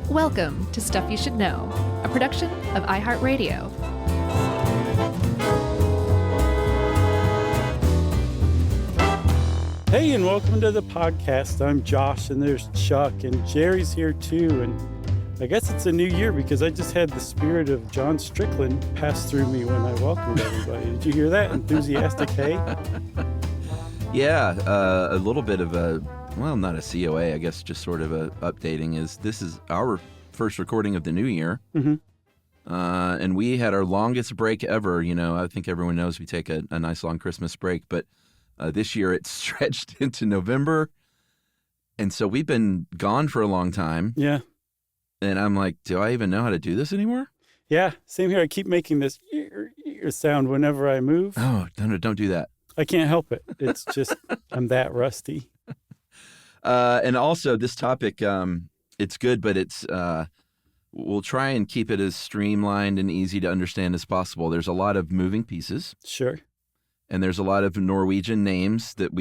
Welcome to Stuff You Should Know, a production of iHeartRadio. Hey, and welcome to the podcast. I'm Josh, and there's Chuck, and Jerry's here too. And I guess it's a new year because I just had the spirit of John Strickland pass through me when I welcomed everybody. Did you hear that? Enthusiastic hey? Yeah, a little bit of a, well, not a COA, I guess just sort of a updating this is our first recording of the new year. Mm-hmm. And we had our longest break ever. You know, I think everyone knows we take a nice long Christmas break, but this year it stretched into November. And so we've been gone for a long time. Yeah. And I'm like, do I even know how to do this anymore? Yeah, same here. I keep making this sound whenever I move. Oh, no, don't do that. I can't help it. It's just, I'm that rusty. And also this topic, it's good, but it's, we'll try and keep it as streamlined and easy to understand as possible. There's a lot of moving pieces. Sure. And there's a lot of Norwegian names that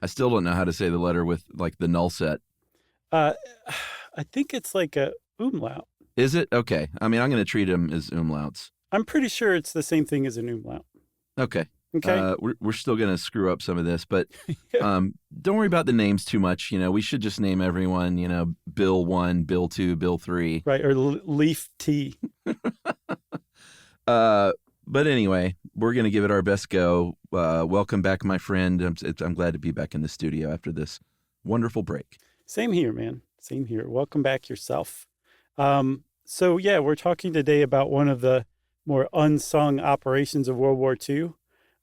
I still don't know how to say the letter with like the null set. I think it's like a umlaut. Is it? Okay. I mean, I'm going to treat them as umlauts. I'm pretty sure it's the same thing as an umlaut. Okay. Okay. We're still going to screw up some of this, but don't worry about the names too much. You know, we should just name everyone, you know, Bill 1, Bill 2, Bill 3. Right, or Leaf Tea. But anyway, we're going to give it our best go. Welcome back, my friend. I'm glad to be back in the studio after this wonderful break. Same here, man. Same here. Welcome back yourself. So, yeah, we're talking today about one of the more unsung operations of World War II.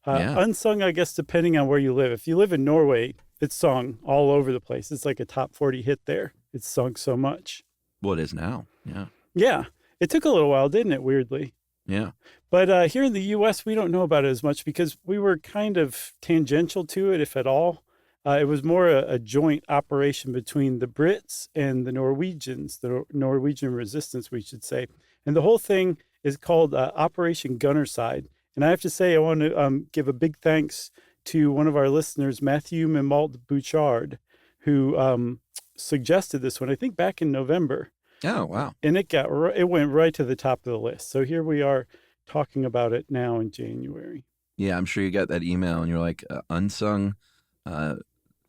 Unsung, I guess, depending on where you live. If you live in Norway, it's sung all over the place. It's like a top 40 hit there. It's sung so much. Well, it is now. Yeah. Yeah. It took a little while, didn't it, weirdly? Yeah. But here in the U.S., we don't know about it as much because we were kind of tangential to it, if at all. It was more a joint operation between the Brits and the Norwegians, the Norwegian Resistance, we should say. And the whole thing is called Operation Gunnerside. And I have to say, I want to give a big thanks to one of our listeners, Matthew Mimalt Bouchard, who suggested this one, I think back in November. Oh, wow. And it went right to the top of the list. So here we are talking about it now in January. Yeah, I'm sure you got that email and you're like, unsung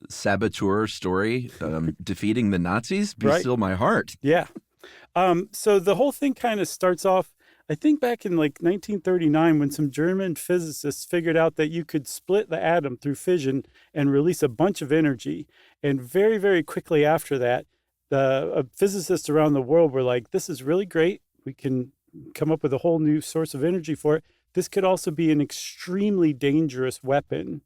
saboteur story, defeating the Nazis? Be still my heart. Yeah. So the whole thing kind of starts off, I think back in like 1939 when some German physicists figured out that you could split the atom through fission and release a bunch of energy. And very, very quickly after that, the physicists around the world were like, this is really great. We can come up with a whole new source of energy for it. This could also be an extremely dangerous weapon.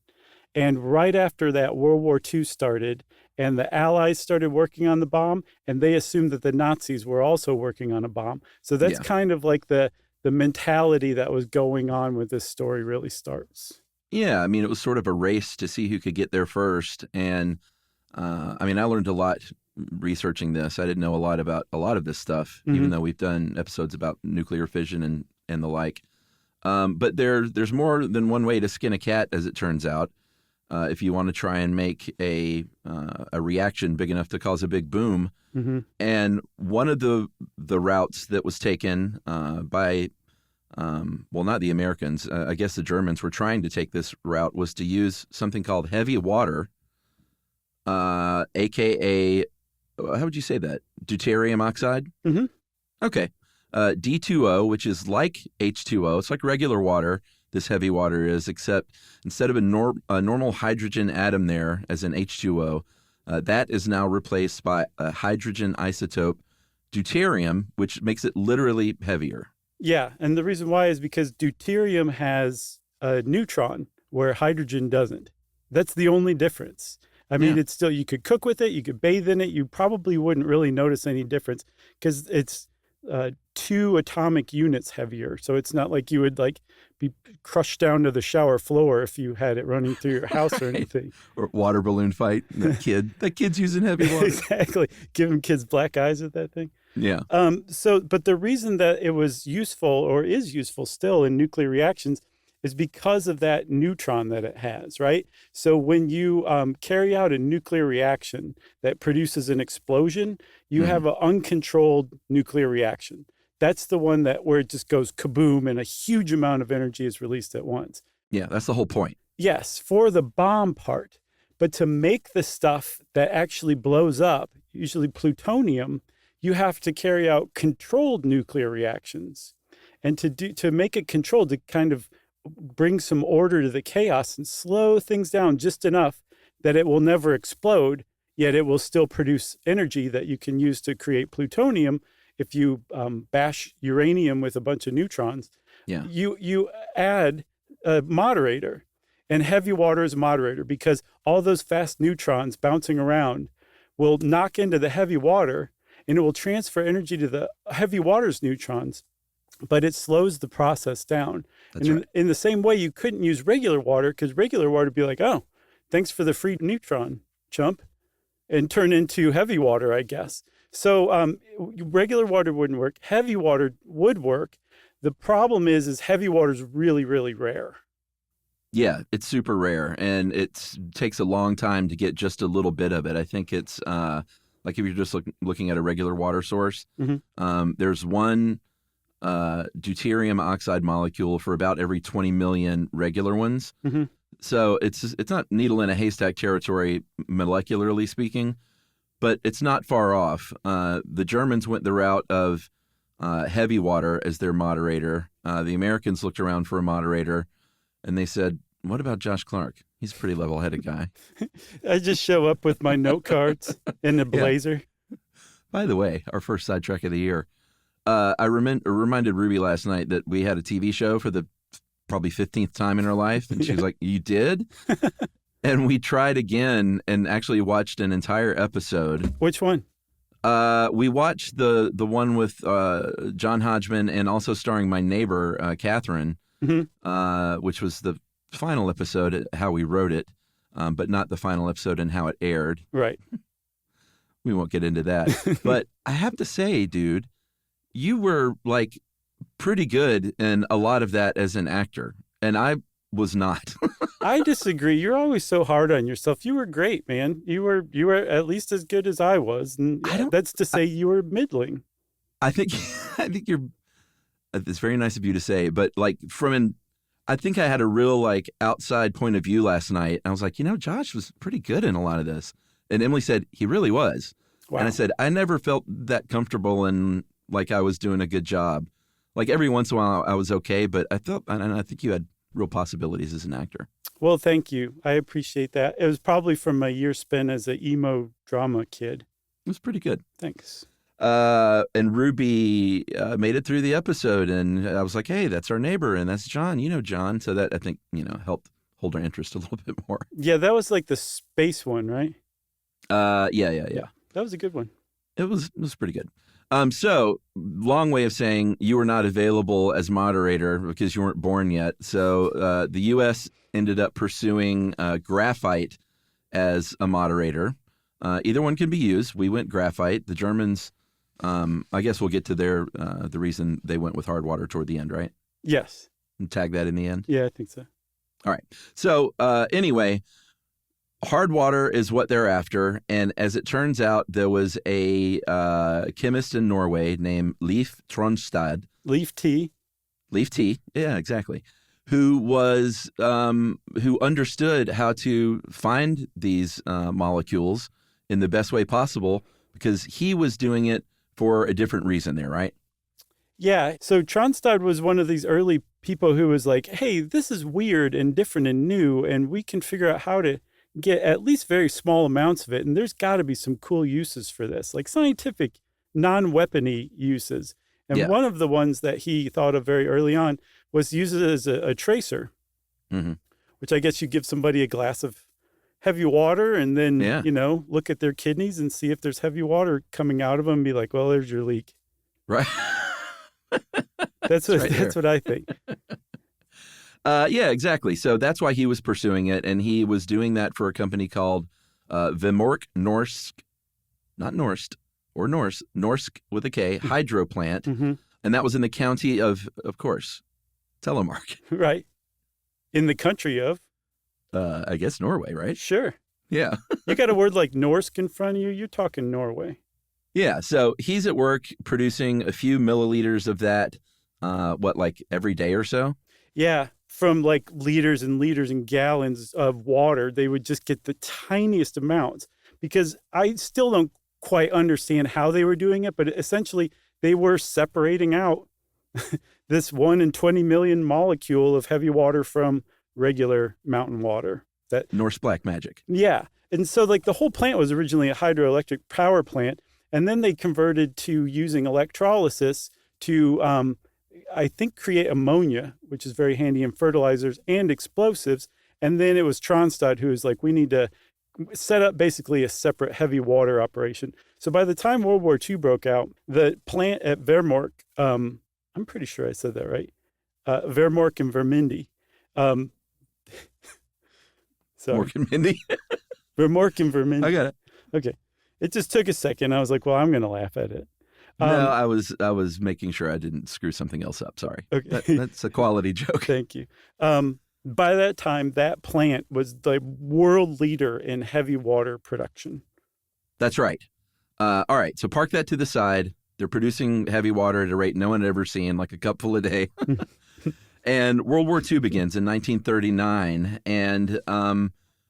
And right after that, World War II started, and the Allies started working on the bomb, and they assumed that the Nazis were also working on a bomb. So that's kind of like the mentality that was going on when this story really starts. Yeah, I mean, it was sort of a race to see who could get there first. And I mean, I learned a lot researching this. I didn't know a lot about a lot of this stuff, even though we've done episodes about nuclear fission and the like. But there's more than one way to skin a cat, as it turns out. If you want to try and make a reaction big enough to cause a big boom. Mm-hmm. And one of the routes that was taken by, well, not the Americans, I guess the Germans were trying to take this route, was to use something called heavy water, a.k.a., how would you say that? Deuterium oxide? Mm-hmm. Okay. D2O, which is like H2O. It's like regular water. This heavy water is, except instead of a normal hydrogen atom there as an H2O, that is now replaced by a hydrogen isotope, deuterium, which makes it literally heavier. Yeah, and the reason why is because deuterium has a neutron where hydrogen doesn't. That's the only difference. I mean, it's still, you could cook with it, you could bathe in it, you probably wouldn't really notice any difference because it's 2 atomic units heavier. So it's not like you would like be crushed down to the shower floor if you had it running through your house or anything. Or water balloon fight. That kid's using heavy water. Exactly. Giving kids black eyes with that thing. Yeah. But the reason that it was useful or is useful still in nuclear reactions is because of that neutron that it has, right? So when you carry out a nuclear reaction that produces an explosion, you have an uncontrolled nuclear reaction. That's the one where it just goes kaboom and a huge amount of energy is released at once. Yeah, that's the whole point. Yes, for the bomb part. But to make the stuff that actually blows up, usually plutonium, you have to carry out controlled nuclear reactions. And to make it controlled, to kind of bring some order to the chaos and slow things down just enough that it will never explode, yet it will still produce energy that you can use to create plutonium. If you bash uranium with a bunch of neutrons, you add a moderator. And heavy water is a moderator because all those fast neutrons bouncing around will knock into the heavy water and it will transfer energy to the heavy water's neutrons, but it slows the process down. In the same way, you couldn't use regular water because regular water would be like, oh, thanks for the free neutron, chump, and turn into heavy water, I guess. So regular water wouldn't work. Heavy water would work. The problem is heavy water is really, really rare. Yeah, it's super rare, and it takes a long time to get just a little bit of it. I think it's like if you're just looking at a regular water source, there's one deuterium oxide molecule for about every 20 million regular ones. So it's not needle in a haystack territory, molecularly speaking, but it's not far off. The Germans went the route of heavy water as their moderator. The Americans looked around for a moderator. And they said, what about Josh Clark? He's a pretty level-headed guy. I just show up with my note cards and a blazer. Yeah. By the way, our first sidetrack of the year. I reminded Ruby last night that we had a TV show for the probably 15th time in her life. And she was like, you did? And we tried again and actually watched an entire episode. Which one? We watched the one with John Hodgman and also starring my neighbor, Catherine. Which was the final episode, how we wrote it, but not the final episode and how it aired. Right. We won't get into that. But I have to say, dude, you were like pretty good in a lot of that as an actor, and I was not. I disagree. You're always so hard on yourself. You were great, man. You were at least as good as I was, and that's to say you were middling. I think you're. It's very nice of you to say, but like I think I had a real like outside point of view last night. I was like, Josh was pretty good in a lot of this. And Emily said, he really was. Wow. And I said, I never felt that comfortable and like I was doing a good job. Like every once in a while I was okay, but I think you had real possibilities as an actor. Well, thank you. I appreciate that. It was probably from my year spent as an emo drama kid. It was pretty good. Thanks. And Ruby made it through the episode, and I was like, hey, that's our neighbor, and that's John. John. So that, I think, helped hold our interest a little bit more. Yeah, that was like the space one, right? Yeah. That was a good one. It was pretty good. So long way of saying you were not available as moderator because you weren't born yet. So the U.S. ended up pursuing graphite as a moderator. Either one can be used. We went graphite. The Germans... I guess we'll get to the reason they went with hard water toward the end, right? Yes. And tag that in the end? Yeah, I think so. All right. So anyway, hard water is what they're after. And as it turns out, there was a chemist in Norway named Leif Tronstad. Leif T. Yeah, exactly. Who understood how to find these molecules in the best way possible because he was doing it for a different reason there, right? Yeah. So Tronstad was one of these early people who was like, hey, this is weird and different and new, and we can figure out how to get at least very small amounts of it. And there's got to be some cool uses for this, like scientific, non-weapony uses. And one of the ones that he thought of very early on was use it as a tracer, which I guess you give somebody a glass of heavy water and then, look at their kidneys and see if there's heavy water coming out of them and be like, well, there's your leak. Right. That's what I think. Yeah, exactly. So that's why he was pursuing it. And he was doing that for a company called Vemork Norsk, not Norst or Norse, Norsk with a K, hydro plant. And that was in the county of course, Telemark. Right. In the country of? I guess Norway, right? Sure. Yeah. You got a word like Norsk in front of you, you're talking Norway. Yeah. So he's at work producing a few milliliters of that, like every day or so? Yeah. From like liters and liters and gallons of water, they would just get the tiniest amounts, because I still don't quite understand how they were doing it, but essentially they were separating out this 1 in 20 million molecule of heavy water from regular mountain water. That Norse black magic. Yeah. And so like the whole plant was originally a hydroelectric power plant, and then they converted to using electrolysis to I think create ammonia, which is very handy in fertilizers and explosives. And then it was Tronstad who was like, we need to set up basically a separate heavy water operation. So by the time World War II broke out, the plant at Vermork, I'm pretty sure I said that right, Vermork and Vermindi. Mork and Mindy? Vermork and Vermindi. I got it. Okay. It just took a second. I was like, well, I'm going to laugh at it. No, I was making sure I didn't screw something else up. Sorry. Okay. That's a quality joke. Thank you. By that time, that plant was the world leader in heavy water production. That's right. All right. So park that to the side. They're producing heavy water at a rate no one had ever seen, like a cupful a day. And World War II begins in 1939. And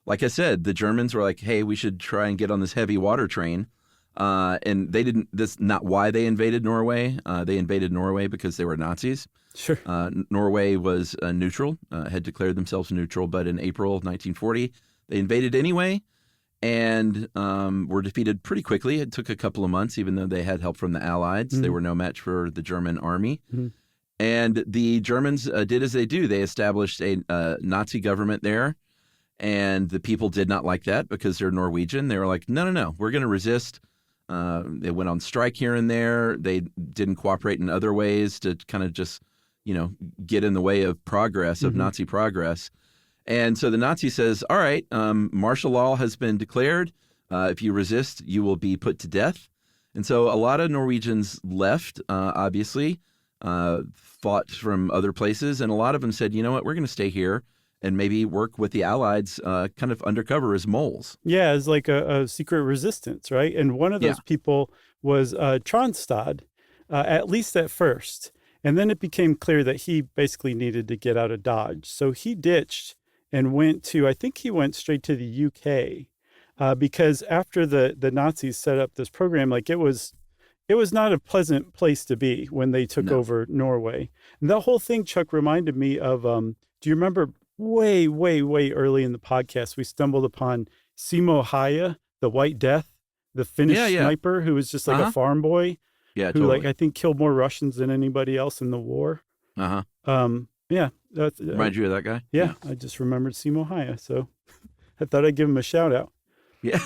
like I said, the Germans were like, hey, we should try and get on this heavy water train. And they didn't, that's not why they invaded Norway. They invaded Norway because they were Nazis. Sure. Norway was neutral, had declared themselves neutral, but in April of 1940, they invaded anyway and were defeated pretty quickly. It took a couple of months, even though they had help from the Allies. Mm-hmm. They were no match for the German army. Mm-hmm. And the Germans did as they do. They established a Nazi government there, and the people did not like that because they're Norwegian. They were like, no, we're going to resist. They went on strike here and there. They didn't cooperate in other ways to kind of just, get in the way of progress, of Nazi progress. And so the Nazi says, all right, martial law has been declared. If you resist, you will be put to death. And so a lot of Norwegians left, obviously, fought from other places. And a lot of them said, you know what, we're going to stay here and maybe work with the Allies kind of undercover as moles. Yeah, as like a secret resistance, right? And one of those people was Tronstad, at least at first. And then it became clear that he basically needed to get out of Dodge. So he ditched and I think he went straight to the UK because after the Nazis set up this program, like it was not a pleasant place to be when they took over Norway. And that whole thing, Chuck, reminded me of, do you remember way, way, way early in the podcast, we stumbled upon Simo Haya, the White Death, the Finnish sniper who was just like a farm boy. Yeah, who totally. like I think killed more Russians than anybody else in the war. Yeah. Remind you of that guy? Yeah, I just remembered Simo Haya, so I thought I'd give him a shout out. Yeah.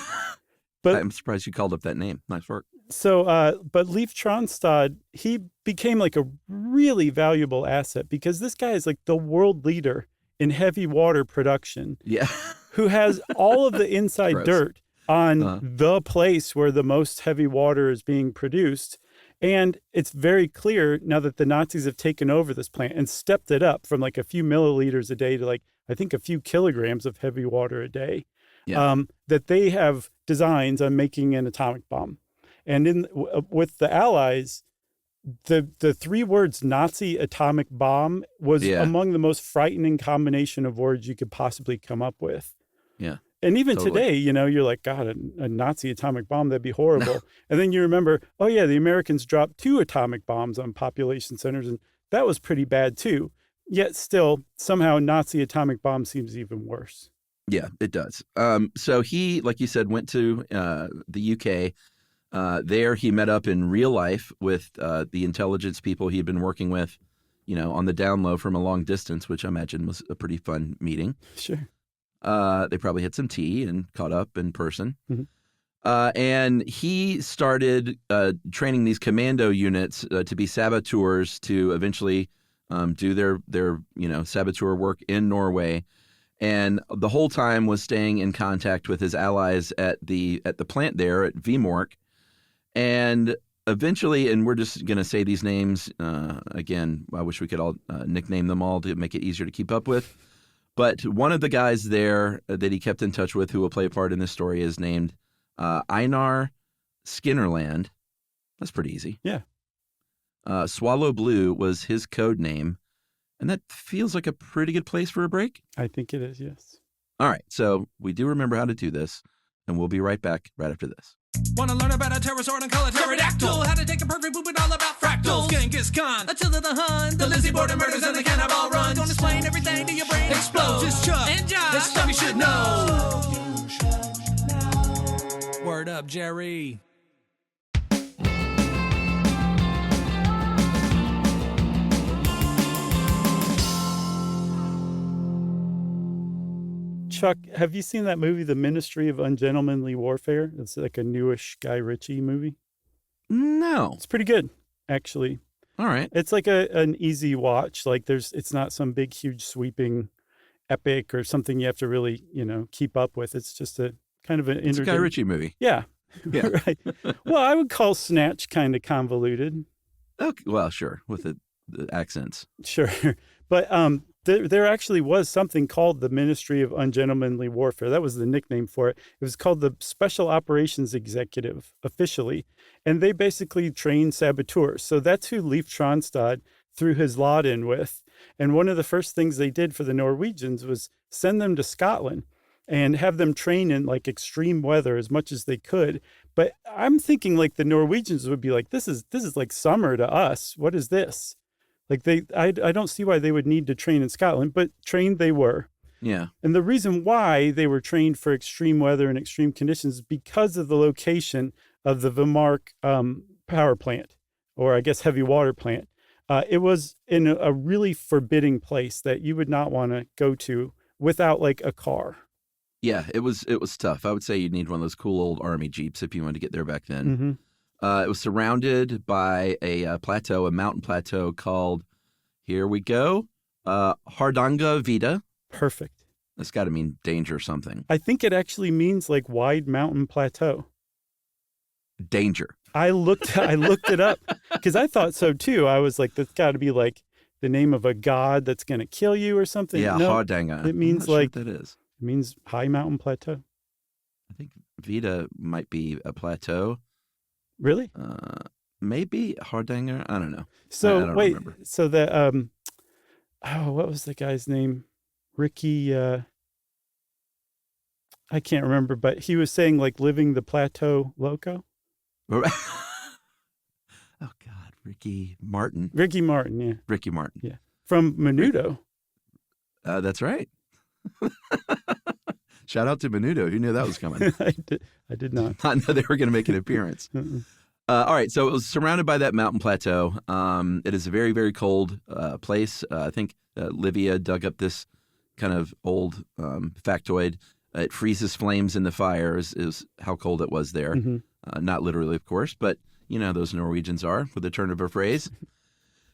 But I'm surprised you called up that name. Nice work. So, but Leif Tronstad, he became like a really valuable asset because this guy is like the world leader in heavy water production. Yeah. Who has all of the inside dirt on the place where the most heavy water is being produced. And it's very clear now that the Nazis have taken over this plant and stepped it up from like a few milliliters a day to like, I think a few kilograms of heavy water a day, that they have designs on making an atomic bomb. And with the Allies, the three words Nazi atomic bomb was among the most frightening combination of words you could possibly come up with. Yeah. And even today, you're like, God, a Nazi atomic bomb, that'd be horrible. And then you remember, oh yeah, the Americans dropped 2 atomic bombs on population centers, and that was pretty bad too. Yet still, somehow Nazi atomic bomb seems even worse. Yeah, it does. So he, like you said, went to the UK. There he met up in real life with the intelligence people he had been working with, on the down low from a long distance, which I imagine was a pretty fun meeting. Sure. They probably had some tea and caught up in person. Mm-hmm. And he started training these commando units to be saboteurs to eventually do their saboteur work in Norway. And the whole time was staying in contact with his allies at the plant there at Vemork. And eventually, and we're just going to say these names again, I wish we could all nickname them all to make it easier to keep up with. But one of the guys there that he kept in touch with who will play a part in this story is named Einar Skinnerland. That's pretty easy. Yeah. Swallow Blue was his code name, and that feels like a pretty good place for a break. I think it is, yes. All right, so we do remember how to do this, and we'll be right back right after this. Want to learn about a pterosaur and call it pterodactyl? How to take a perfect poop and all about fractals? Genghis Khan, Attila the Hun, the Lizzie Borden murders and the cannibal runs. Don't explain everything to your brain explodes. It's Chuck and Josh. This stuff you should know. Word up, Jerry. Chuck, have you seen that movie, The Ministry of Ungentlemanly Warfare? It's like a newish Guy Ritchie movie. No. It's pretty good, actually. All right. It's like an easy watch. Like it's not some big, huge, sweeping epic or something you have to really, keep up with. It's just a kind of an It's a Guy Ritchie movie. Yeah. Yeah. Right. Well, I would call Snatch kind of convoluted. Okay. Well, sure, with the accents. Sure. But there actually was something called the Ministry of Ungentlemanly Warfare. That was the nickname for it. It was called the Special Operations Executive officially. And they basically trained saboteurs. So that's who Leif Tronstad threw his lot in with. And one of the first things they did for the Norwegians was send them to Scotland and have them train in like extreme weather as much as they could. But I'm thinking like the Norwegians would be like, this is like summer to us. What is this? Like I don't see why they would need to train in Scotland, but trained they were. Yeah. And the reason why they were trained for extreme weather and extreme conditions is because of the location of the Vemork power plant, or I guess heavy water plant. It was in a really forbidding place that you would not want to go to without like a car. Yeah, it was tough. I would say you'd need one of those cool old army Jeeps if you wanted to get there back then. Mm-hmm. It was surrounded by a plateau, a mountain plateau called, here we go, Hardangervidda. Perfect. That's got to mean danger or something. I think it actually means like wide mountain plateau. Danger. I looked it up because I thought so too. I was like, that's got to be like the name of a god that's going to kill you or something. Yeah, no, Hardanger. it means I'm not like sure what that is. It means high mountain plateau. I think Vida might be a plateau. Really? Maybe Hardanger. I don't know. So I don't wait, remember. so the what was the guy's name? Ricky. I can't remember, but he was saying like living the plateau loco. Oh God, Ricky Martin. Ricky Martin, yeah. Ricky Martin. Yeah. From Menudo. That's right. Shout out to Menudo. Who knew that was coming? I did not. I know they were going to make an appearance. All right, so it was surrounded by that mountain plateau. It is a very, very cold place. I think Livia dug up this kind of old factoid. It freezes flames in the fire is how cold it was there. Mm-hmm. Not literally, of course, but you know those Norwegians are, with a turn of a phrase.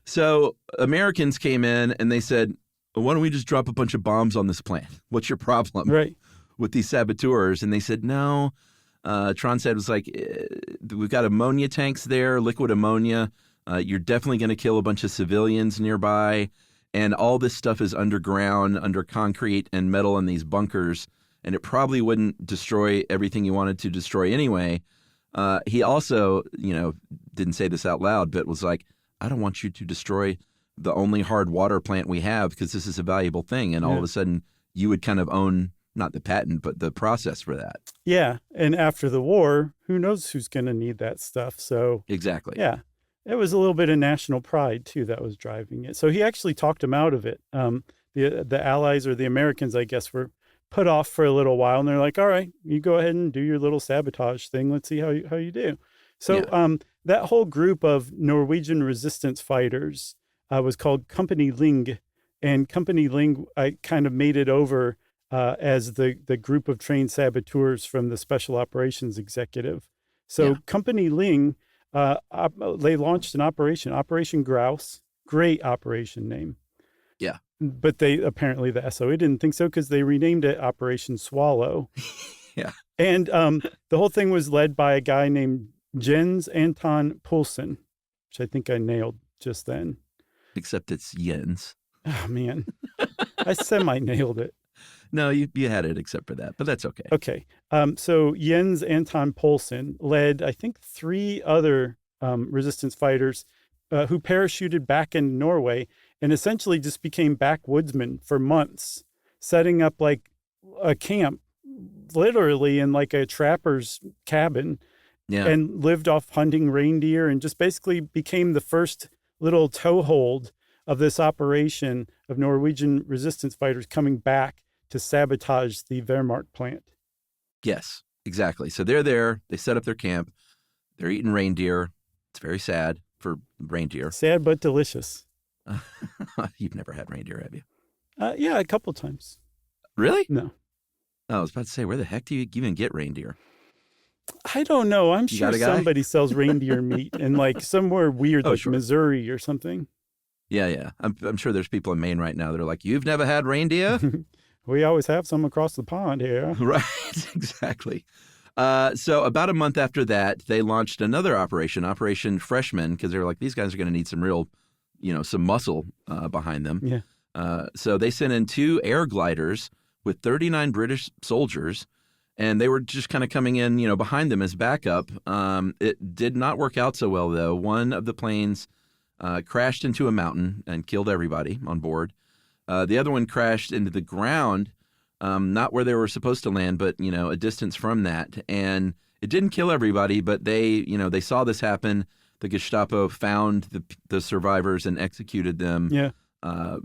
So Americans came in and they said, why don't we just drop a bunch of bombs on this plant? What's your problem Right. with these saboteurs? And they said, no. Tronstad was like, we've got ammonia tanks there, liquid ammonia. You're definitely going to kill a bunch of civilians nearby. And all this stuff is underground, under concrete and metal in these bunkers. And it probably wouldn't destroy everything you wanted to destroy anyway. He also, didn't say this out loud, but was like, I don't want you to destroy the only hard water plant we have because this is a valuable thing. And all of a sudden you would kind of own not the patent, but the process for that. Yeah. And after the war, who knows who's going to need that stuff. So Exactly. yeah, it was a little bit of national pride too that was driving it. So he actually talked him out of it. The Allies, or the Americans, I guess, were put off for a little while, and they're like, all right, you go ahead and do your little sabotage thing. Let's see how you do. So that whole group of Norwegian resistance fighters was called Company Ling, and Company Ling kind of made it over as the group of trained saboteurs from the Special Operations Executive. So Company Ling, they launched an Operation Grouse. Great operation name. Yeah. But apparently the SOE didn't think so because they renamed it Operation Swallow. Yeah. And the whole thing was led by a guy named Jens Anton Poulsen, which I think I nailed just then. Except it's Jens. Oh, man. I semi-nailed it. No, you had it except for that, but that's okay. Okay. So Jens Anton Poulsen led, I think, 3 other resistance fighters who parachuted back in Norway and essentially just became backwoodsmen for months, setting up like a camp, literally in like a trapper's cabin, and lived off hunting reindeer and just basically became the first little toehold of this operation of Norwegian resistance fighters coming back to sabotage the Wehrmacht plant. Yes, exactly. So they're there. They set up their camp. They're eating reindeer. It's very sad for reindeer. Sad but delicious. You've never had reindeer, have you? Yeah, a couple times. Really? No. Oh, I was about to say, where the heck do you even get reindeer? I don't know. I'm You sure got a guy? somebody sells reindeer meat in like somewhere weird, like sure. Missouri or something. Yeah. I'm sure there's people in Maine right now that are like, you've never had reindeer? We always have some across the pond here. Right, exactly. So about a month after that, they launched another Operation Freshman, because they were like, these guys are going to need some real, some muscle behind them. Yeah. So they sent in 2 air gliders with 39 British soldiers, and they were just kind of coming in, behind them as backup. It did not work out so well, though. One of the planes crashed into a mountain and killed everybody on board. The other one crashed into the ground, not where they were supposed to land, but, a distance from that. And it didn't kill everybody, but they saw this happen. The Gestapo found the survivors and executed them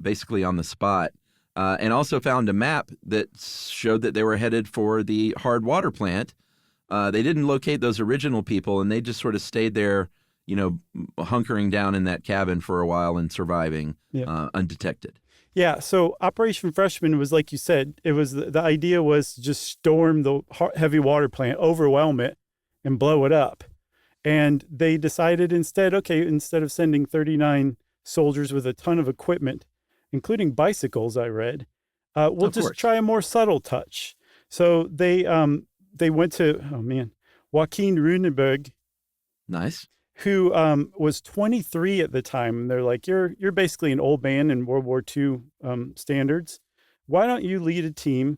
basically on the spot. And also found a map that showed that they were headed for the hard water plant. They didn't locate those original people, and they just sort of stayed there, hunkering down in that cabin for a while and surviving undetected. Yeah, so Operation Freshman was, like you said, it was the idea was to just storm the heavy water plant, overwhelm it, and blow it up. And they decided instead of sending 39 soldiers with a ton of equipment, including bicycles, I read, we'll just try a more subtle touch. So they went to, Joachim Runeberg. Nice. Who was 23 at the time. And they're like, you're basically an old man in World War II standards. Why don't you lead a team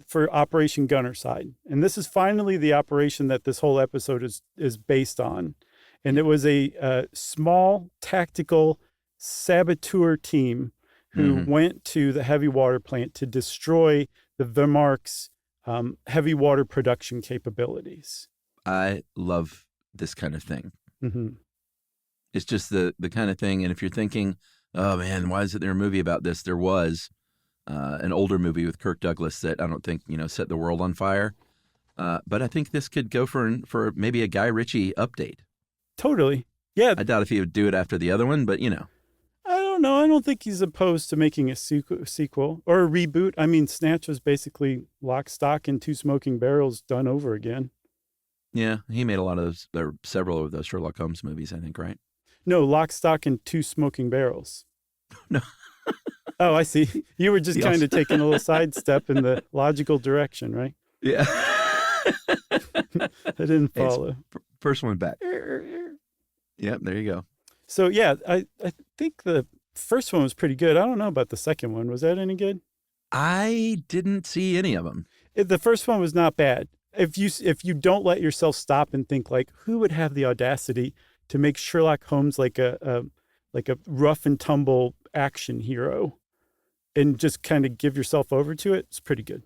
for Operation Gunnerside? And this is finally the operation that this whole episode is based on. And it was a small tactical saboteur team who went to the heavy water plant to destroy the Wehrmacht's heavy water production capabilities. I love this kind of thing. Mm-hmm. It's just the kind of thing. And if you're thinking, oh man, why isn't there a movie about this? There was an older movie with Kirk Douglas that I don't think, set the world on fire. But I think this could go for maybe a Guy Ritchie update. Totally. Yeah. I doubt if he would do it after the other one, but I don't know. I don't think he's opposed to making a sequel or a reboot. I mean, Snatch was basically Lock, Stock, and Two Smoking Barrels done over again. Yeah, he made a lot of those, or several of those Sherlock Holmes movies, I think, right? No, Lock, Stock, and Two Smoking Barrels. No. Oh, I see. You were just kind of taking a little sidestep in the logical direction, right? Yeah. I didn't follow. First one back. Yep, there you go. So, yeah, I think the first one was pretty good. I don't know about the second one. Was that any good? I didn't see any of them. The first one was not bad. If you don't let yourself stop and think like, who would have the audacity to make Sherlock Holmes like a rough and tumble action hero, and just kind of give yourself over to it, it's pretty good.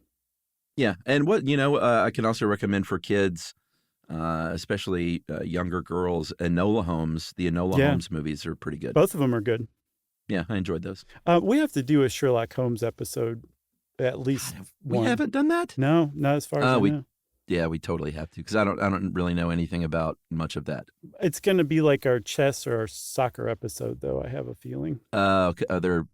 Yeah, and what I can also recommend for kids, especially younger girls, Enola Holmes. The Enola Holmes movies are pretty good. Both of them are good. Yeah, I enjoyed those. We have to do a Sherlock Holmes episode at least one. We haven't done that? No, not as far as I know. Yeah, we totally have to, because I don't really know anything about much of that. It's going to be like our chess or our soccer episode, though, I have a feeling. Okay. Are there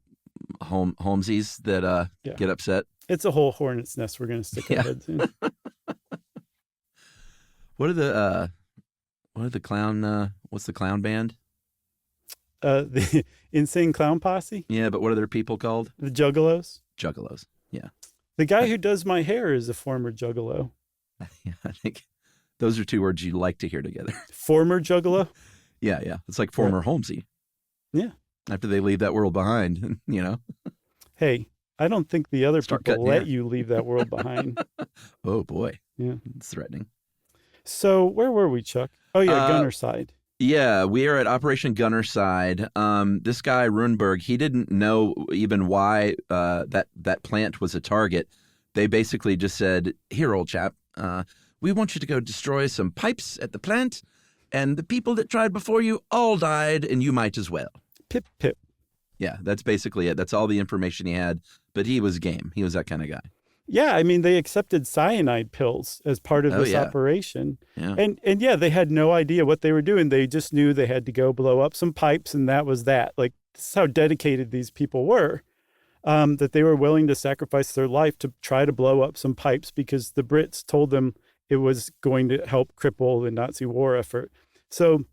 Holmesies that get upset? It's a whole hornet's nest we're going to stick our heads in. What are the clown? What's the clown band? The Insane Clown Posse? Yeah, but what are their people called? The Juggalos? Juggalos, yeah. The guy who does my hair is a former Juggalo. Yeah, I think those are two words you like to hear together. Former Juggalo? Yeah. It's like former Holmesy. Yeah. After they leave that world behind, Hey, I don't think the other Start people cutting let hair. you leave that world behind. Oh boy, Yeah. it's threatening. So where were we, Chuck? Oh yeah, Gunnerside. Yeah, we are at Operation Gunnerside. This guy Runberg, he didn't know even why that plant was a target. They basically just said, "Here, old chap, we want you to go destroy some pipes at the plant, and the people that tried before you all died, and you might as well." Pip pip. Yeah, that's basically it. That's all the information he had. But he was game. He was that kind of guy. Yeah, I mean, they accepted cyanide pills as part of Oh, this yeah. operation. Yeah. And yeah, they had no idea what they were doing. They just knew they had to go blow up some pipes, and that was that. Like, this is how dedicated these people were, that they were willing to sacrifice their life to try to blow up some pipes because the Brits told them it was going to help cripple the Nazi war effort. So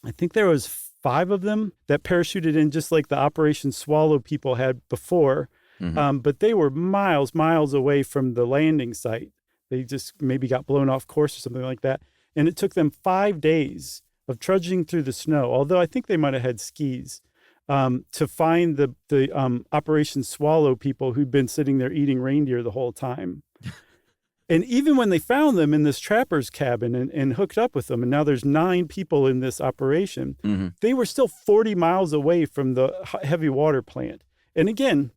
I think there was 5 of them that parachuted in, just like the Operation Swallow people had before. But they were miles away from the landing site. They just maybe got blown off course or something like that. And it took them 5 days of trudging through the snow, although I think they might have had skis, to find the Operation Swallow people who'd been sitting there eating reindeer the whole time. And even when they found them in this trapper's cabin and hooked up with them, and now there's 9 people in this operation, they were still 40 miles away from the heavy water plant. And again,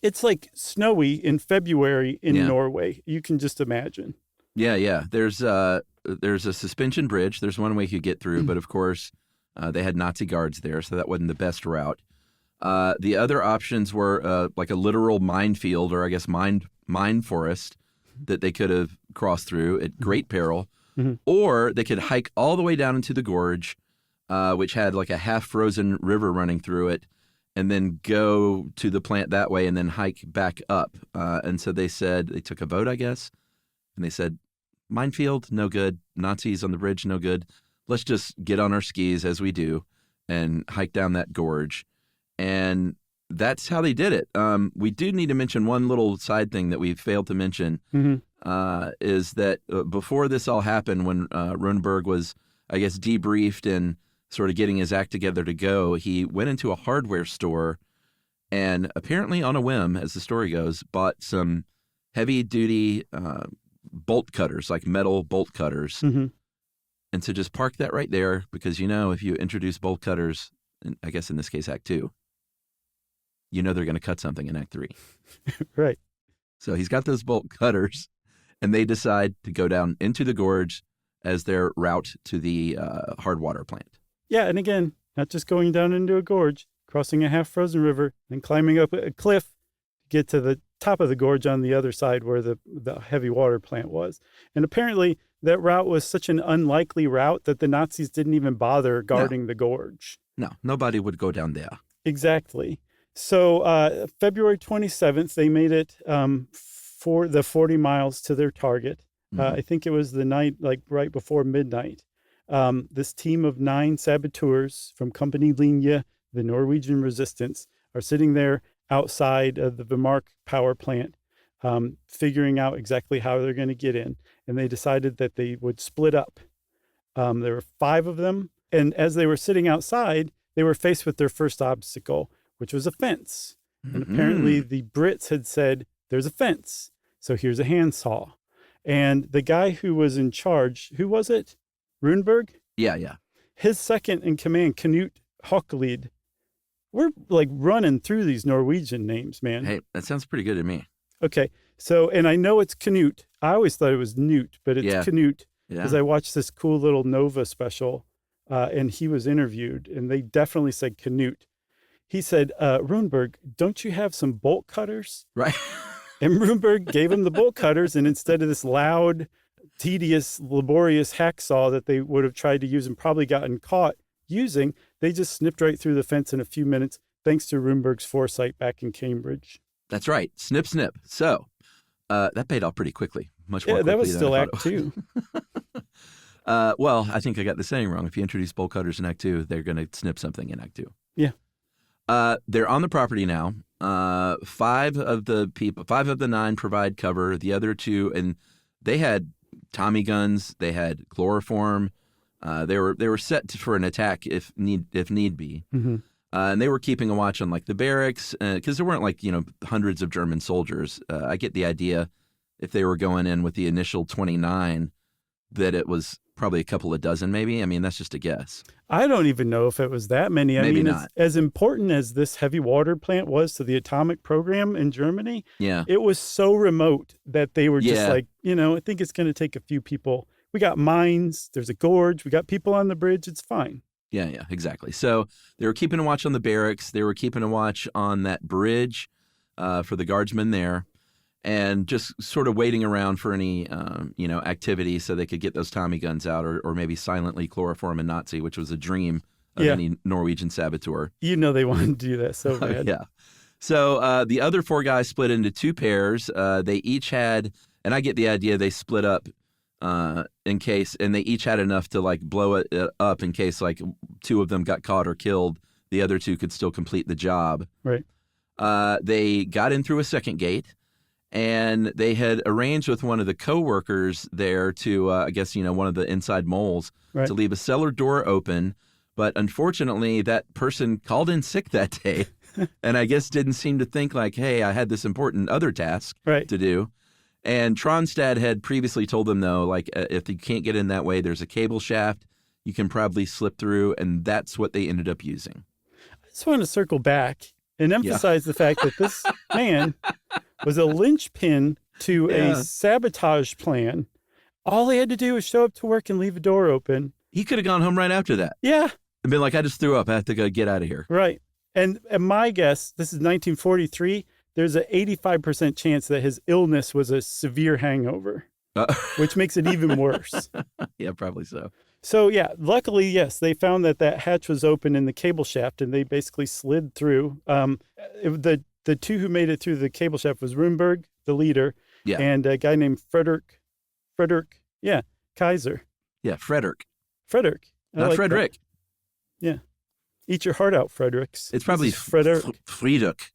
it's like snowy in February in Norway. You can just imagine. Yeah. There's a suspension bridge. There's one way you could get through, but of course, they had Nazi guards there, so that wasn't the best route. The other options were like a literal minefield, or I guess mine forest, that they could have crossed through at great peril, or they could hike all the way down into the gorge, which had like a half-frozen river running through it, and then go to the plant that way and then hike back up. And so they said, they took a vote, I guess, and they said, minefield, no good. Nazis on the bridge, no good. Let's just get on our skis as we do and hike down that gorge. And that's how they did it. We do need to mention one little side thing that we failed to mention, is that before this all happened, when Runberg was, I guess, debriefed and sort of getting his act together to go, he went into a hardware store and apparently on a whim, as the story goes, bought some heavy-duty bolt cutters, like metal bolt cutters. And so just park that right there because, if you introduce bolt cutters, I guess in this case Act 2, they're going to cut something in Act 3. Right. So he's got those bolt cutters, and they decide to go down into the gorge as their route to the hard water plant. Yeah, and again, not just going down into a gorge, crossing a half-frozen river, and climbing up a cliff to get to the top of the gorge on the other side where the heavy water plant was. And apparently that route was such an unlikely route that the Nazis didn't even bother guarding the gorge. No, nobody would go down there. Exactly. So February 27th, they made it for the 40 miles to their target. I think it was the night, like right before midnight. This team of 9 saboteurs from Company Linje, the Norwegian Resistance, are sitting there outside of the Vemork power plant, figuring out exactly how they're going to get in. And they decided that they would split up. There were 5 of them. And as they were sitting outside, they were faced with their first obstacle, which was a fence. And apparently the Brits had said, there's a fence, so here's a handsaw. And the guy who was in charge, who was it? Runberg? Yeah. His second in command, Knut Hocklid. We're like running through these Norwegian names, man. Hey, that sounds pretty good to me. Okay. So, and I know it's Knut. I always thought it was Newt, but it's Knut because I watched this cool little Nova special and he was interviewed and they definitely said Knut. He said, Runberg, don't you have some bolt cutters? Right. And Runberg gave him the bolt cutters, and instead of this loud, tedious, laborious hacksaw that they would have tried to use and probably gotten caught using, they just snipped right through the fence in a few minutes, thanks to Runberg's foresight back in Cambridge. That's right. Snip, snip. So that paid off pretty quickly. Much more quickly that was than still I Act thought 2. Well, I think I got the saying wrong. If you introduce bolt cutters in Act 2, they're going to snip something in Act 2. Yeah. They're on the property now. 5 of the 9 provide cover. The other 2, and they had Tommy guns. They had chloroform. They were set for an attack if need be. And they were keeping a watch on like the barracks because there weren't like, hundreds of German soldiers. I get the idea if they were going in with the initial 29 that it was probably a couple of dozen maybe. I mean, that's just a guess. I don't even know if it was that many. Maybe mean, not. As important as this heavy water plant was to the atomic program in Germany, it was so remote that they were just like, I think it's going to take a few people. We got mines. There's a gorge. We got people on the bridge. It's fine. Yeah, exactly. So they were keeping a watch on the barracks. They were keeping a watch on that bridge for the guardsmen there, and just sort of waiting around for any, activity so they could get those Tommy guns out or maybe silently chloroform a Nazi, which was a dream of any Norwegian saboteur. They wanted to do that so bad. Yeah. So the other 4 guys split into 2 pairs. They each had, and I get the idea they split up in case, and they each had enough to like blow it up in case like 2 of them got caught or killed. The other 2 could still complete the job. Right. They got in through a second gate, and they had arranged with one of the co-workers there to, I guess, one of the inside moles to leave a cellar door open. But unfortunately, that person called in sick that day and I guess didn't seem to think like, hey, I had this important other task to do. And Tronstad had previously told them, though, like, if you can't get in that way, there's a cable shaft you can probably slip through. And that's what they ended up using. I just want to circle back and emphasize the fact that this man was a linchpin to a sabotage plan. All he had to do was show up to work and leave a door open. He could have gone home right after that. Yeah. And been like, I just threw up. I have to go get out of here. Right. And my guess, this is 1943, there's an 85% chance that his illness was a severe hangover, which makes it even worse. Yeah, probably so. So, luckily, yes, they found that hatch was open in the cable shaft, and they basically slid through. The 2 who made it through the cable shaft was Runeberg, the leader, and a guy named Frederick, Kaiser. Yeah, Frederick. Not like Frederick. That. Yeah. Eat your heart out, Fredericks. It's probably Frederick. Friedrich.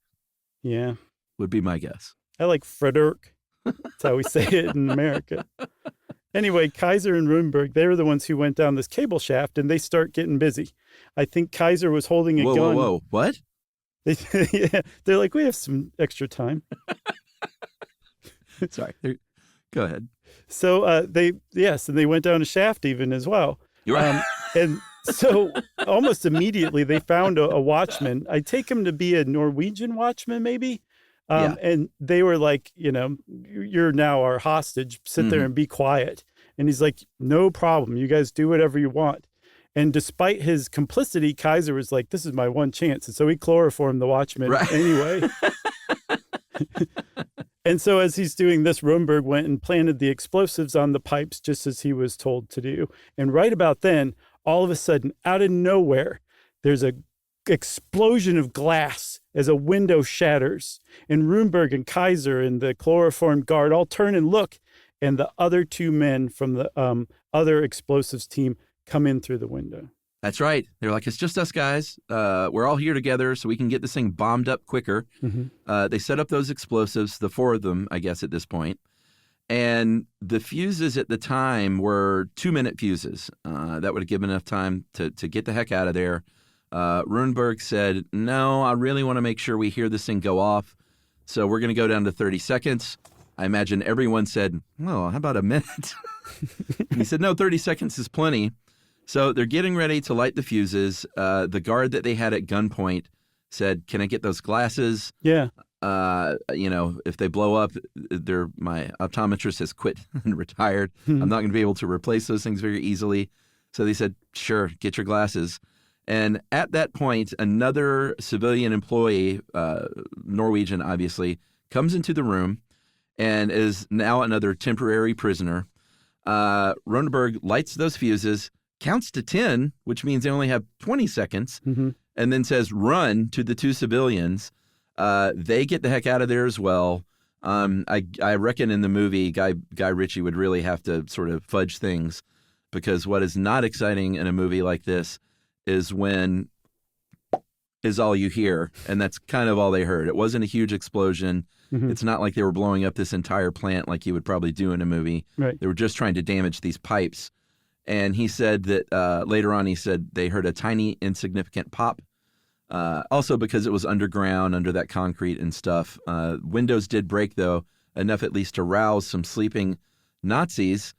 Yeah. Would be my guess. I like Frederick. That's how we say it in America. Anyway, Kaiser and Runeberg, they were the ones who went down this cable shaft, and they start getting busy. I think Kaiser was holding a gun. Whoa. What? They're like, we have some extra time. Sorry. Go ahead. So they went down a shaft even as well. You're right. And so almost immediately they found a watchman. I take him to be a Norwegian watchman, maybe. And they were like, you're now our hostage. Sit there and be quiet. And he's like, no problem. You guys do whatever you want. And despite his complicity, Kaiser was like, this is my one chance. And so he chloroformed the watchman anyway. And so as he's doing this, Runeberg went and planted the explosives on the pipes just as he was told to do. And right about then, all of a sudden, out of nowhere, there's a explosion of glass as a window shatters. And Runeberg and Kaiser and the chloroformed guard all turn and look. And the other 2 men from the other explosives team come in through the window. That's right. They're like, it's just us guys. We're all here together so we can get this thing bombed up quicker. Mm-hmm. They set up those explosives, the 4 of them, I guess, at this point. And the fuses at the time were 2-minute fuses. That would have given enough time to get the heck out of there. Runeberg said, no, I really want to make sure we hear this thing go off. So we're going to go down to 30 seconds. I imagine everyone said, well, how about a minute? He said, no, 30 seconds is plenty. So they're getting ready to light the fuses. The guard that they had at gunpoint said, can I get those glasses? Yeah. If they blow up, my optometrist has quit and retired. I'm not going to be able to replace those things very easily. So they said, sure, get your glasses. And at that point, another civilian employee, Norwegian obviously, comes into the room and is now another temporary prisoner. Runeberg lights those fuses, counts to 10, which means they only have 20 seconds, and then says, run to the 2 civilians. They get the heck out of there as well. I reckon in the movie, Guy Ritchie would really have to sort of fudge things, because what is not exciting in a movie like this is when is all you hear, and that's kind of all they heard. It wasn't a huge explosion. It's not like they were blowing up this entire plant like you would probably do in a movie. Right. They were just trying to damage these pipes. And he said that later on, he said they heard a tiny, insignificant pop. Also because it was underground, under that concrete and stuff. Windows did break, though, enough at least to rouse some sleeping Nazis.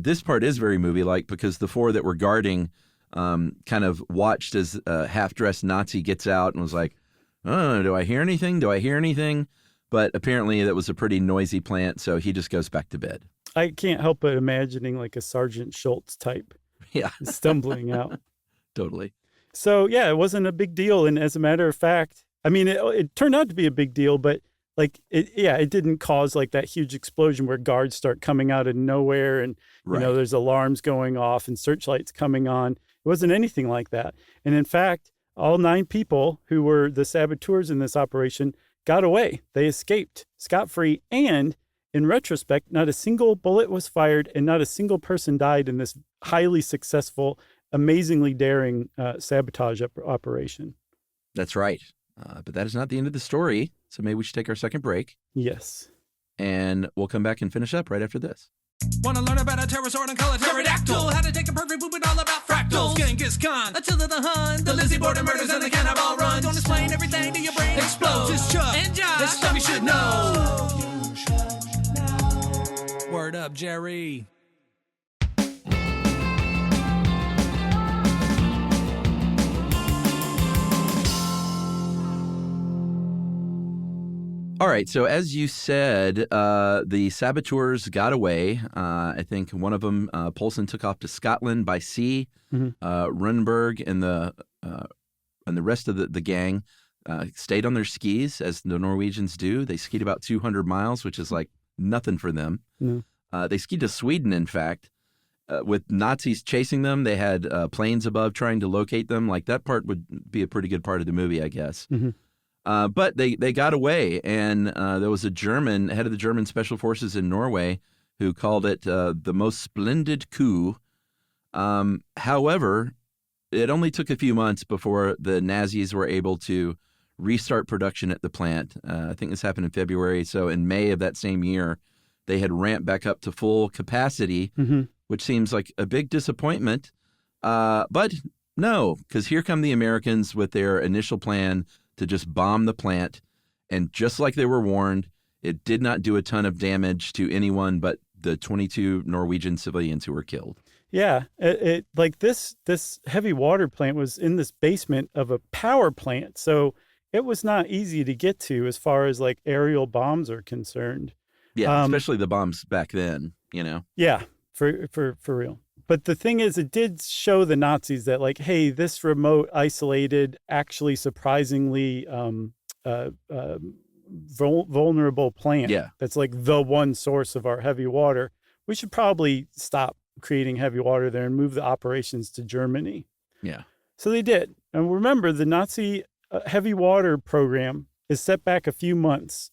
This part is very movie-like because the four that were guarding kind of watched as a half-dressed Nazi gets out and was like, oh, do I hear anything? Do I hear anything? But apparently that was a pretty noisy plant, so he just goes back to bed. I can't help but imagining like a Sergeant Schultz type stumbling out. Totally. So, yeah, it wasn't a big deal. And as a matter of fact, I mean, it turned out to be a big deal, but like, it didn't cause like that huge explosion where guards start coming out of nowhere and, you know, there's alarms going off and searchlights coming on. It wasn't anything like that. And in fact, all 9 people who were the saboteurs in this operation got away. They escaped scot-free. And in retrospect, not a single bullet was fired and not a single person died in this highly successful, amazingly daring sabotage operation. That's right. But that is not the end of the story. So maybe we should take our second break. Yes. And we'll come back and finish up right after this. Want to learn about a pterosaur and call it pterodactyl? How to take a perfect poop and all about fractals. Genghis Khan, Attila the Hun, the Lizzie Borden murders and the cannibal runs. Don't explain everything to your brain explodes. It's Chuck and Josh. This stuff you should know. Word up, Jerry. All right. So as you said, the saboteurs got away. I think one of them, Poulsen, took off to Scotland by sea. Runberg and the rest of the gang stayed on their skis, as the Norwegians do. They skied about 200 miles, which is like nothing for them. They skied to Sweden, in fact, with Nazis chasing them. They had planes above trying to locate them. Like, that part would be a pretty good part of the movie, I guess. But they got away, and there was a German, head of the German Special Forces in Norway, who called it the most splendid coup. However, it only took a few months before the Nazis were able to restart production at the plant. I think this happened in February. So in May of that same year, they had ramped back up to full capacity, which seems like a big disappointment. But no, because here come the Americans with their initial plan to just bomb the plant. And just like they were warned, it did not do a ton of damage to anyone but the 22 Norwegian civilians who were killed. Yeah, it like this heavy water plant was in this basement of a power plant. So it was not easy to get to as far as like aerial bombs are concerned. Yeah, especially the bombs back then, you know. Yeah, for real. But the thing is, it did show the Nazis that, like, hey, this remote, isolated, actually surprisingly vulnerable plant that's like the one source of our heavy water, we should probably stop creating heavy water there and move the operations to Germany. Yeah. So they did. And remember, the Nazi heavy water program is set back a few months.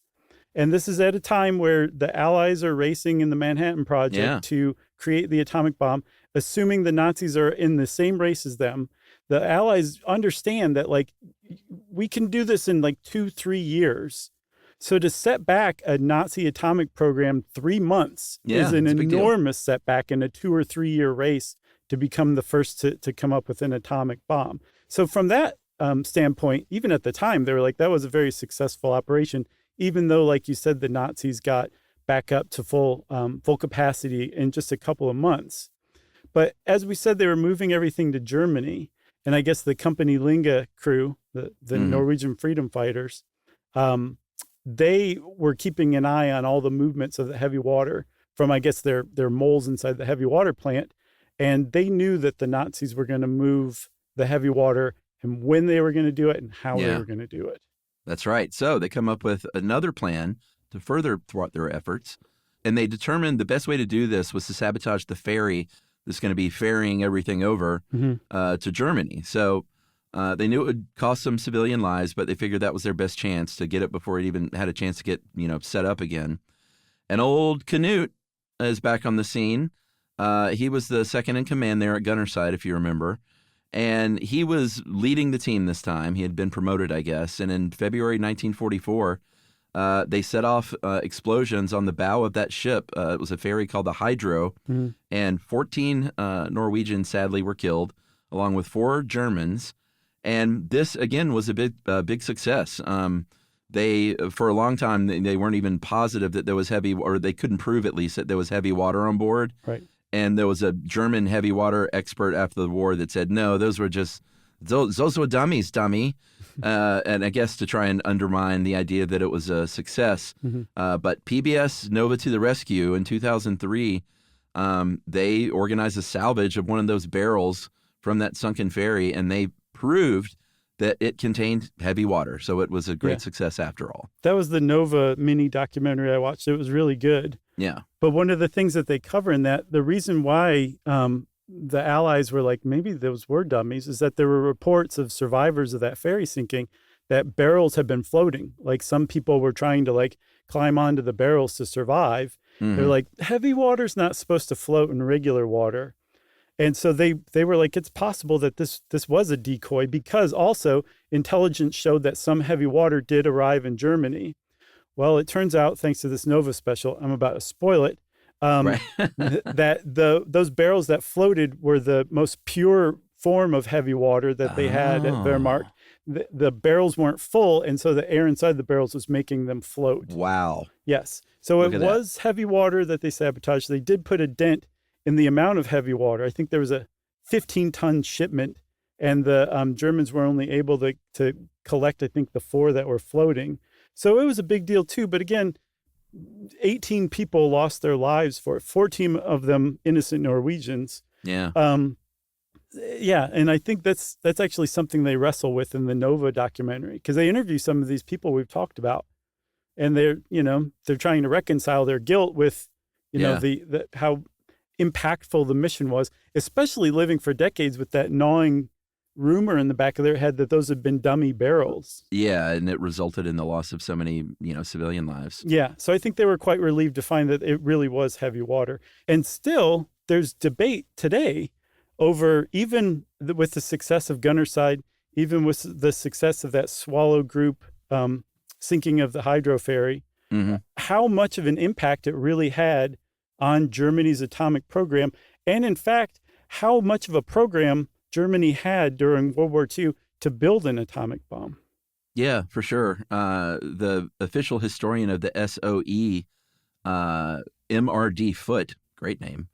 And this is at a time where the Allies are racing in the Manhattan Project to create the atomic bomb, assuming the Nazis are in the same race as them. The Allies understand that, like, we can do this in like 2-3 years. So to set back a Nazi atomic program 3 months is an enormous setback in a 2 or 3 year race to become the first to come up with an atomic bomb. So from that standpoint, even at the time, they were like, that was a very successful operation, even though, like you said, the Nazis got back up to full capacity in just a couple of months. But as we said, they were moving everything to Germany. And I guess the Company Linge crew, the Norwegian freedom fighters, they were keeping an eye on all the movements of the heavy water from, I guess, their moles inside the heavy water plant. And they knew that the Nazis were going to move the heavy water and when they were going to do it and how they were going to do it. That's right. So they come up with another plan to further thwart their efforts. And they determined the best way to do this was to sabotage the ferry that's going to be ferrying everything over to Germany. So they knew it would cost some civilian lives, but they figured that was their best chance to get it before it even had a chance to get, set up again. And old Canute is back on the scene. He was the second in command there at Gunnerside, if you remember. And he was leading the team this time. He had been promoted, I guess. And in February 1944, they set off explosions on the bow of that ship. It was a ferry called the Hydro. And 14 Norwegians, sadly, were killed, along with 4 Germans. And this, again, was a big success. They, for a long time, they weren't even positive that there was heavy, or they couldn't prove at least that there was heavy water on board. Right. And there was a German heavy water expert after the war that said, no, those were dummies, dummy. And I guess to try and undermine the idea that it was a success. But PBS Nova to the rescue in 2003, they organized a salvage of one of those barrels from that sunken ferry, and they proved that it contained heavy water. So it was a great success after all. That was the Nova mini documentary I watched. It was really good. Yeah. But one of the things that they cover in that, the reason why the Allies were like, maybe those were dummies, is that there were reports of survivors of that ferry sinking that barrels had been floating. Like some people were trying to like climb onto the barrels to survive. They're like, heavy water's not supposed to float in regular water. And so they were like, it's possible that this was a decoy, because also intelligence showed that some heavy water did arrive in Germany. Well, it turns out, thanks to this Nova special, I'm about to spoil it, that those barrels that floated were the most pure form of heavy water that they had at Wehrmacht. The barrels weren't full, and so the air inside the barrels was making them float. Wow. Yes. So Look it at was heavy water that they sabotaged. They did put a dent in the amount of heavy water. I think there was a 15-ton shipment, and the Germans were only able to collect, I think, the 4 that were floating. So it was a big deal too. But again, 18 people lost their lives for it, 14 of them innocent Norwegians. Yeah. Yeah, and I think that's actually something they wrestle with in the Nova documentary, because they interview some of these people we've talked about, and they're trying to reconcile their guilt with, the how impactful the mission was, especially living for decades with that gnawing rumor in the back of their head that those had been dummy barrels. Yeah, and it resulted in the loss of so many, civilian lives. Yeah, so I think they were quite relieved to find that it really was heavy water. And still, there's debate today over, even with the success of Gunnerside, even with the success of that Swallow group sinking of the hydro ferry, how much of an impact it really had on Germany's atomic program. And in fact, how much of a program Germany had during World War II to build an atomic bomb. Yeah, for sure. The official historian of the SOE, M.R.D. Foote, great name,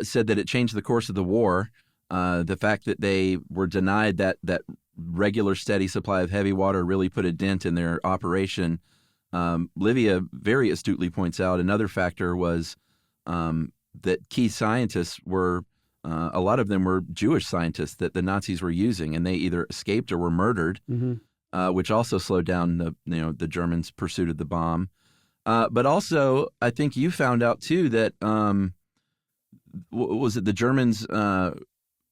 said that it changed the course of the war. The fact that they were denied that regular steady supply of heavy water really put a dent in their operation. Livia very astutely points out another factor was that key scientists were, a lot of them were Jewish scientists that the Nazis were using, and they either escaped or were murdered, which also slowed down the Germans' pursuit of the bomb. But also, I think you found out too that was it the Germans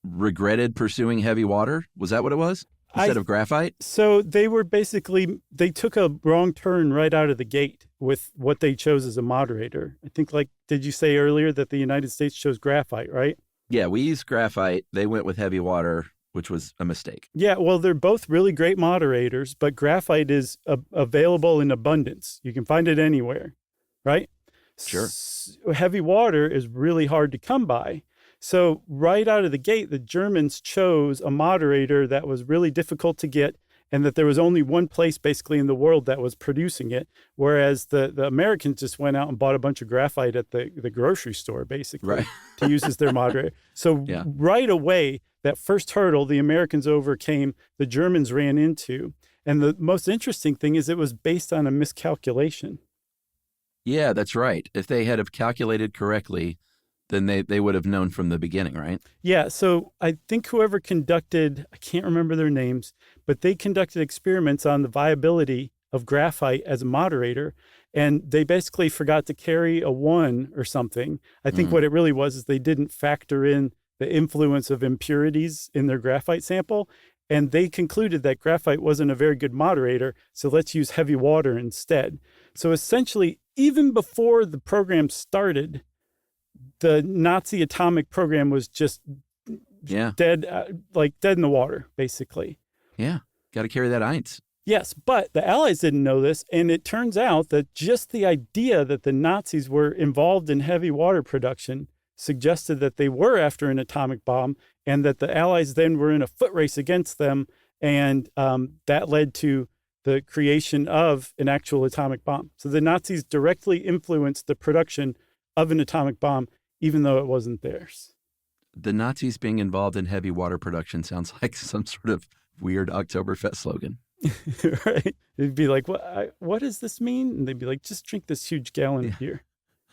regretted pursuing heavy water? Was that what it was? Instead of graphite? So they took a wrong turn right out of the gate with what they chose as a moderator. I think, did you say earlier that the United States chose graphite, right? Yeah, we used graphite. They went with heavy water, which was a mistake. Yeah, well, they're both really great moderators, but graphite is available in abundance. You can find it anywhere, right? Sure. Heavy water is really hard to come by. So right out of the gate, the Germans chose a moderator that was really difficult to get, and that there was only one place basically in the world that was producing it, whereas the Americans just went out and bought a bunch of graphite at the grocery store, basically, to use as their moderator. So right away, that first hurdle the Americans overcame, the Germans ran into. And the most interesting thing is it was based on a miscalculation. Yeah, that's right. If they had have calculated correctly, then they would have known from the beginning, right? Yeah, so I think whoever conducted, I can't remember their names, but they conducted experiments on the viability of graphite as a moderator, and they basically forgot to carry a 1 or something. I think what it really was is they didn't factor in the influence of impurities in their graphite sample, and they concluded that graphite wasn't a very good moderator, so let's use heavy water instead. So essentially, even before the program started, the Nazi atomic program was just dead, dead in the water, basically. Yeah, got to carry that eins. Yes, but the Allies didn't know this, and it turns out that just the idea that the Nazis were involved in heavy water production suggested that they were after an atomic bomb, and that the Allies then were in a foot race against them, and that led to the creation of an actual atomic bomb. So the Nazis directly influenced the production of an atomic bomb, even though it wasn't theirs. The Nazis being involved in heavy water production sounds like some sort of weird Oktoberfest slogan. Right? It'd be like, what does this mean? And they'd be like, just drink this huge gallon of beer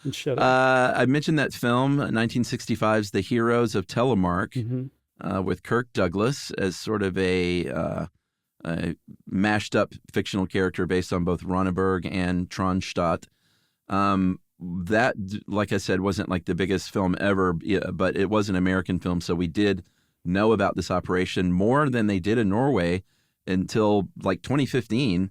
and shut up. I mentioned that film, 1965's The Heroes of Telemark, with Kirk Douglas as sort of a mashed up fictional character based on both Ronneberg and Tronstadt. That, like I said, wasn't like the biggest film ever, but it was an American film. So we did know about this operation more than they did in Norway until like 2015.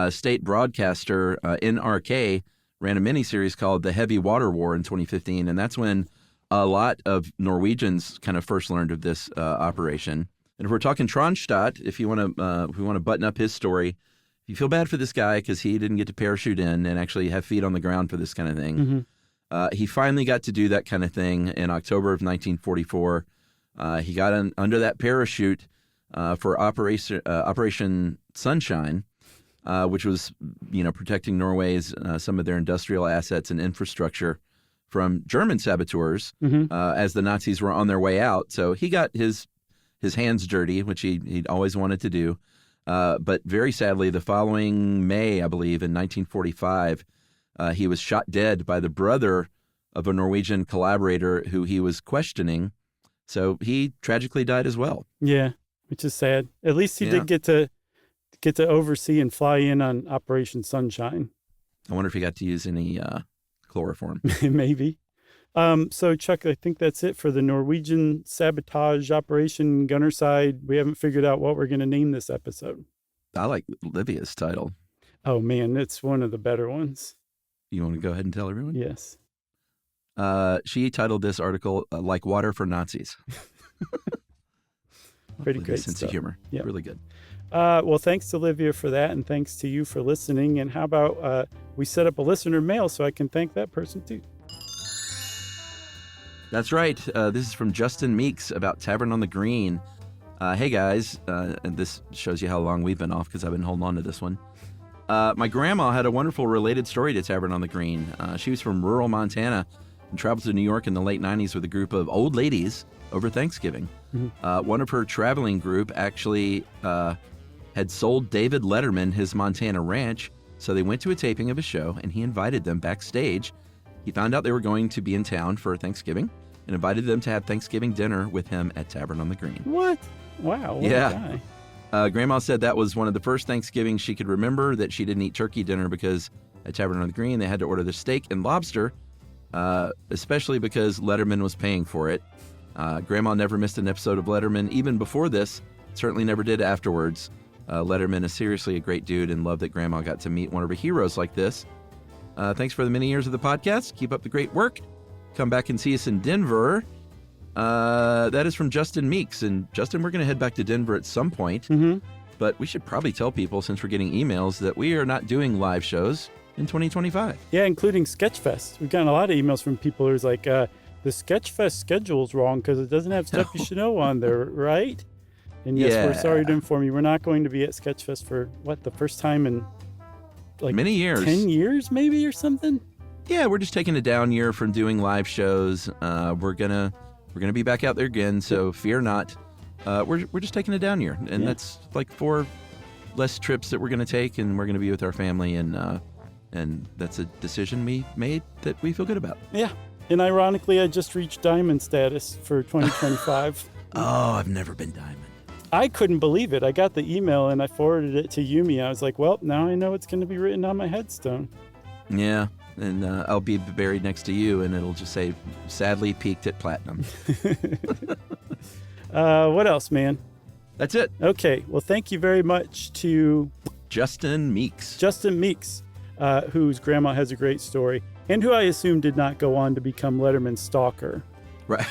State broadcaster NRK ran a miniseries called The Heavy Water War in 2015. And that's when a lot of Norwegians kind of first learned of this operation. And if we're talking Tronstadt, if we want to button up his story, you feel bad for this guy because he didn't get to parachute in and actually have feet on the ground for this kind of thing. He finally got to do that kind of thing in October of 1944. He got under that parachute for Operation Sunshine, which was, protecting Norway's some of their industrial assets and infrastructure from German saboteurs as the Nazis were on their way out. So he got his hands dirty, which he'd always wanted to do. But very sadly, the following May, I believe, in 1945, he was shot dead by the brother of a Norwegian collaborator who he was questioning. So he tragically died as well. Yeah, which is sad. At least he did get to oversee and fly in on Operation Sunshine. I wonder if he got to use any chloroform. Maybe. So, Chuck, I think that's it for the Norwegian Sabotage Operation Gunnerside. We haven't figured out what we're going to name this episode. I like Livia's title. Oh, man, it's one of the better ones. You want to go ahead and tell everyone? Yes. She titled this article, Like Water for Nazis. Pretty great sense stuff. of humor. Yep. Really good. Well, thanks to Livia for that, and thanks to you for listening. And how about we set up a listener mail so I can thank that person, too. That's right. This is from Justin Meeks about Tavern on the Green. Hey, guys. And this shows you how long we've been off because I've been holding on to this one. My grandma had a wonderful related story to Tavern on the Green. She was from rural Montana and traveled to New York in the late 90s with a group of old ladies over Thanksgiving. One of her traveling group actually had sold David Letterman his Montana ranch, so they went to a taping of his show, and he invited them backstage. He found out they were going to be in town for Thanksgiving and invited them to have Thanksgiving dinner with him at Tavern on the Green. What? Wow. What a guy. Grandma said that was one of the first Thanksgivings she could remember that she didn't eat turkey dinner because at Tavern on the Green they had to order the steak and lobster, especially because Letterman was paying for it. Grandma never missed an episode of Letterman even before this, certainly never did afterwards. Letterman is seriously a great dude and loved that Grandma got to meet one of her heroes like this. Thanks for the many years of the podcast. Keep up the great work. Come back and see us in Denver. That is from Justin Meeks. And Justin, we're going to head back to Denver at some point. But we should probably tell people, since we're getting emails, that we are not doing live shows in 2025. Yeah, including Sketchfest. We've gotten a lot of emails from people who's like, the Sketchfest schedule's wrong because it doesn't have Stuff You Should Know on there, right? And yes, we're sorry to inform you, we're not going to be at Sketchfest for, the first time in like many years. 10 years maybe or something? Yeah, we're just taking a down year from doing live shows. We're gonna be back out there again, so fear not. We're just taking a down year, and that's like 4 less trips that we're gonna take, and we're gonna be with our family, and that's a decision we made that we feel good about. Yeah, and ironically, I just reached diamond status for 2025. Oh, I've never been diamond. I couldn't believe it. I got the email and I forwarded it to Yumi. I was like, well, now I know it's going to be written on my headstone. Yeah, and I'll be buried next to you, and it'll just say, sadly peaked at platinum. What else, man? That's it. Okay, well, thank you very much to Justin Meeks. Whose grandma has a great story, and who I assume did not go on to become Letterman's stalker. Right.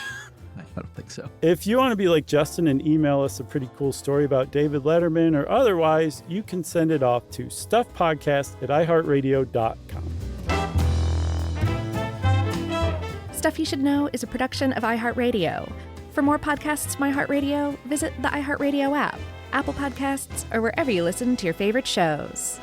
I don't think so. If you want to be like Justin and email us a pretty cool story about David Letterman or otherwise, you can send it off to stuffpodcast@iheartradio.com. Stuff You Should Know is a production of iHeartRadio. For more podcasts from iHeartRadio, visit the iHeartRadio app, Apple Podcasts, or wherever you listen to your favorite shows.